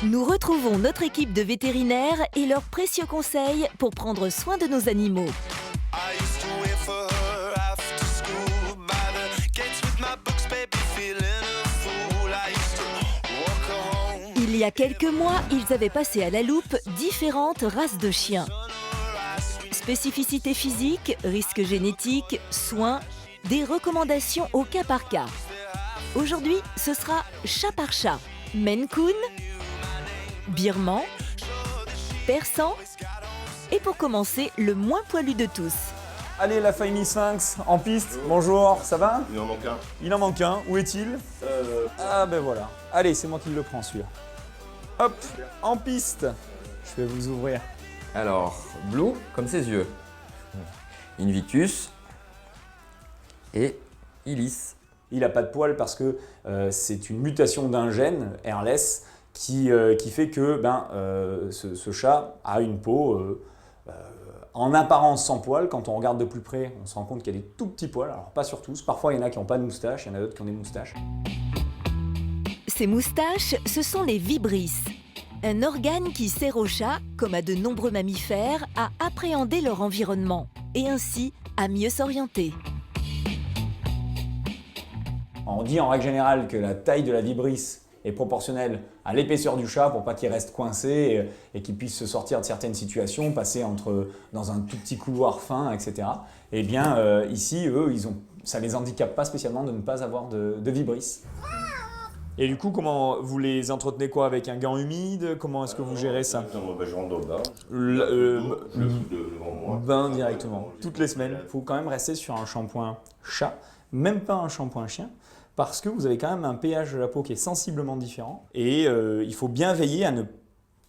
Nous retrouvons notre équipe de vétérinaires et leurs précieux conseils pour prendre soin de nos animaux. I used to wait for her after school by the gates with my books, baby, feeling a fool. I used to walk her home. Il y a quelques mois, ils avaient passé à la loupe différentes races de chiens. Spécificité physique, risques génétiques, soins, des recommandations au cas par cas. Aujourd'hui, ce sera chat par chat. Maine Coon, Birman, Persan et pour commencer, le moins poilu de tous. Allez, la famille Sphinx, en piste. Bonjour, ça va? Il en manque un. Il en manque un. Où est-il? Ah ben voilà. Allez, c'est moi qui le prends celui-là. Hop, en piste. Je vais vous ouvrir. Alors, Blue, comme ses yeux. Invictus et Illis. Il n'a pas de poils parce que c'est une mutation d'un gène, RLS, qui fait que ce chat a une peau en apparence sans poils. Quand on regarde de plus près, on se rend compte qu'il y a des tout petits poils. Alors pas sur tous, parfois il y en a qui n'ont pas de moustache, il y en a d'autres qui ont des moustaches. Ces moustaches, ce sont les vibrisses. Un organe qui sert aux chats, comme à de nombreux mammifères, à appréhender leur environnement et ainsi à mieux s'orienter. On dit en règle générale que la taille de la vibrisse est proportionnelle à l'épaisseur du chat pour pas qu'il reste coincé et qu'il puisse se sortir de certaines situations, passer dans un tout petit couloir fin, etc. Eh bien, ici, eux, ça les handicape pas spécialement de ne pas avoir de vibrisse. Et du coup, comment vous les entretenez quoi? Avec un gant humide? Comment est-ce que vous gérez ça? Je rentre dans le bain. Le fous devant moi. bain directement. Toutes les semaines. Il faut quand même rester sur un shampoing chat, même pas un shampoing chien, parce que vous avez quand même un pH de la peau qui est sensiblement différent. Et il faut bien veiller à ne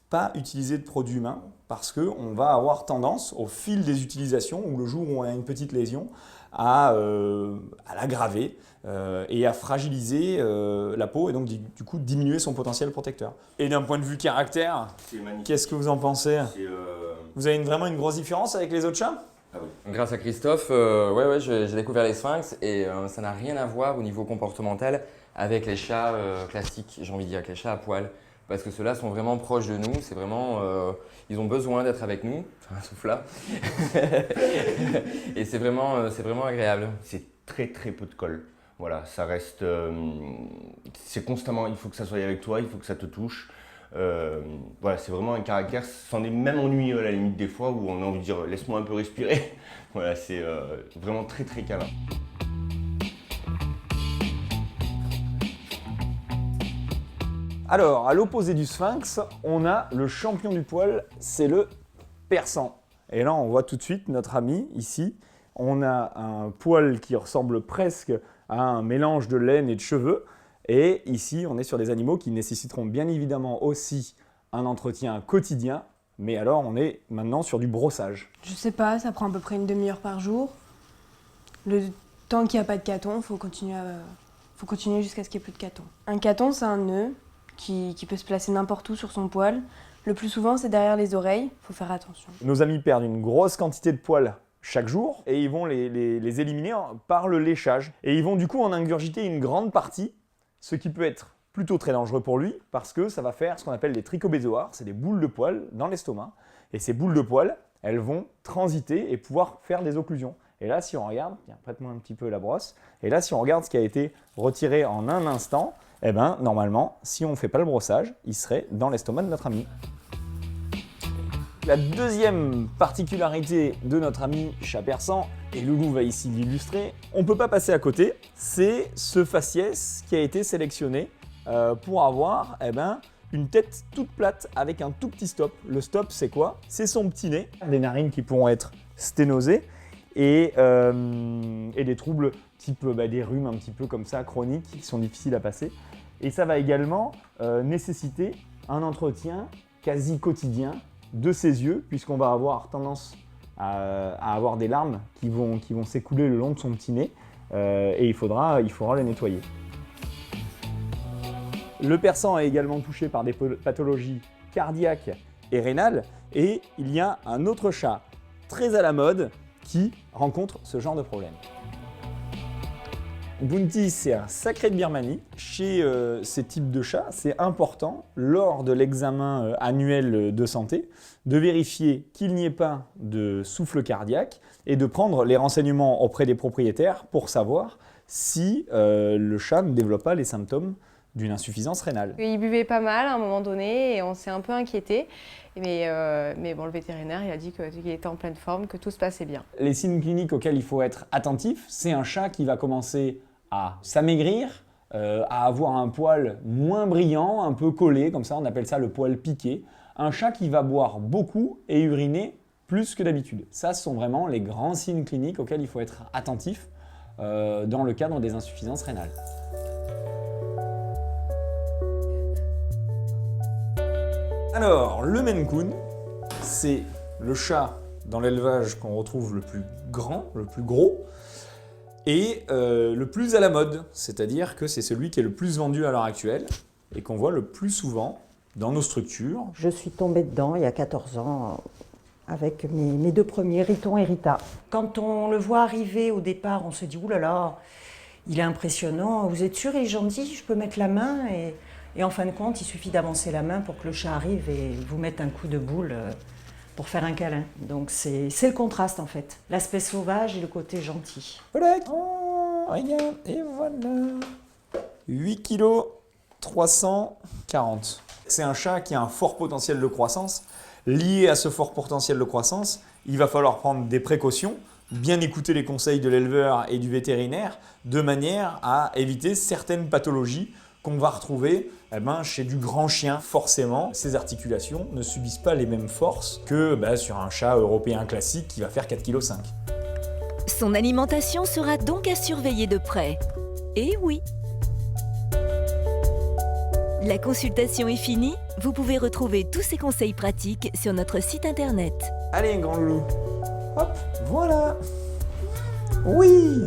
pas utiliser de produits humains, parce qu'on va avoir tendance, au fil des utilisations, ou le jour où on a une petite lésion, à l'aggraver et à fragiliser la peau et donc du coup diminuer son potentiel protecteur. Et d'un point de vue caractère, C'est magnifique. qu'est-ce que vous en pensez? Vous avez vraiment une grosse différence avec les autres chats? Ah oui. Grâce à Christophe, j'ai découvert les sphinx et ça n'a rien à voir au niveau comportemental avec les chats classiques, j'ai envie de dire, avec les chats à poil. Parce que ceux-là sont vraiment proches de nous, c'est vraiment, ils ont besoin d'être avec nous, sauf là. Et c'est vraiment agréable. C'est très très peu de colle. Voilà, ça reste. C'est constamment, il faut que ça soit avec toi, il faut que ça te touche. Voilà, c'est vraiment un caractère, c'en est même ennuyeux à la limite des fois où on a envie de dire laisse-moi un peu respirer. Voilà, c'est vraiment très très câlin. Alors, à l'opposé du sphinx, on a le champion du poil, c'est le persan. Et là, on voit tout de suite notre ami ici. On a un poil qui ressemble presque à un mélange de laine et de cheveux. Et ici, on est sur des animaux qui nécessiteront bien évidemment aussi un entretien quotidien. Mais alors, on est maintenant sur du brossage. Je sais pas, ça prend à peu près une demi-heure par jour. Le temps qu'il n'y a pas de caton, faut continuer jusqu'à ce qu'il n'y ait plus de caton. Un caton, c'est un nœud qui peut se placer n'importe où sur son poil. Le plus souvent, c'est derrière les oreilles, faut faire attention. Nos amis perdent une grosse quantité de poils chaque jour et ils vont les éliminer par le léchage. Et ils vont du coup en ingurgiter une grande partie, ce qui peut être plutôt très dangereux pour lui parce que ça va faire ce qu'on appelle des trichobézoares, c'est des boules de poils dans l'estomac. Et ces boules de poils, elles vont transiter et pouvoir faire des occlusions. Et là, si on regarde, tiens, prête-moi un petit peu la brosse, et là, si on regarde ce qui a été retiré en un instant, eh bien, normalement, si on ne fait pas le brossage, il serait dans l'estomac de notre ami. La deuxième particularité de notre ami chat persan, et Loulou va ici l'illustrer, on ne peut pas passer à côté, c'est ce faciès qui a été sélectionné pour avoir une tête toute plate avec un tout petit stop. Le stop, c'est quoi? C'est son petit nez, des narines qui pourront être sténosées et des troubles type des rhumes un petit peu comme ça, chroniques, qui sont difficiles à passer. Et ça va également nécessiter un entretien quasi quotidien de ses yeux, puisqu'on va avoir tendance à avoir des larmes qui vont s'écouler le long de son petit nez, et il faudra le nettoyer. Le persan est également touché par des pathologies cardiaques et rénales, et il y a un autre chat très à la mode qui rencontre ce genre de problème. Bounty, c'est un sacré de Birmanie. Chez ces types de chats, c'est important, lors de l'examen annuel de santé, de vérifier qu'il n'y ait pas de souffle cardiaque et de prendre les renseignements auprès des propriétaires pour savoir si le chat ne développe pas les symptômes d'une insuffisance rénale. Il buvait pas mal à un moment donné et on s'est un peu inquiété. Mais bon, le vétérinaire il a dit qu'il était en pleine forme, que tout se passait bien. Les signes cliniques auxquels il faut être attentif, c'est un chat qui va commencer à s'amaigrir, à avoir un poil moins brillant, un peu collé, comme ça on appelle ça le poil piqué. Un chat qui va boire beaucoup et uriner plus que d'habitude. Ça, ce sont vraiment les grands signes cliniques auxquels il faut être attentif dans le cadre des insuffisances rénales. Alors, le Maine Coon, c'est le chat dans l'élevage qu'on retrouve le plus grand, le plus gros, et le plus à la mode, c'est-à-dire que c'est celui qui est le plus vendu à l'heure actuelle et qu'on voit le plus souvent dans nos structures. Je suis tombée dedans il y a 14 ans avec mes deux premiers, Riton et Rita. Quand on le voit arriver au départ, on se dit « Ouh là là, il est impressionnant, vous êtes sûr, il est gentil, je peux mettre la main ?» Et en fin de compte, il suffit d'avancer la main pour que le chat arrive et vous mette un coup de boule pour faire un câlin. Donc c'est le contraste en fait, l'aspect sauvage et le côté gentil. Voilà, oh, regarde, et voilà. 8 kg 340. C'est un chat qui a un fort potentiel de croissance. Lié à ce fort potentiel de croissance, il va falloir prendre des précautions, bien écouter les conseils de l'éleveur et du vétérinaire, de manière à éviter certaines pathologies qu'on va retrouver chez du grand chien. Forcément, ses articulations ne subissent pas les mêmes forces que sur un chat européen classique qui va faire 4,5 kg. Son alimentation sera donc à surveiller de près. Et oui. La consultation est finie. Vous pouvez retrouver tous ces conseils pratiques sur notre site internet. Allez, grand loulou. Hop, voilà. Oui.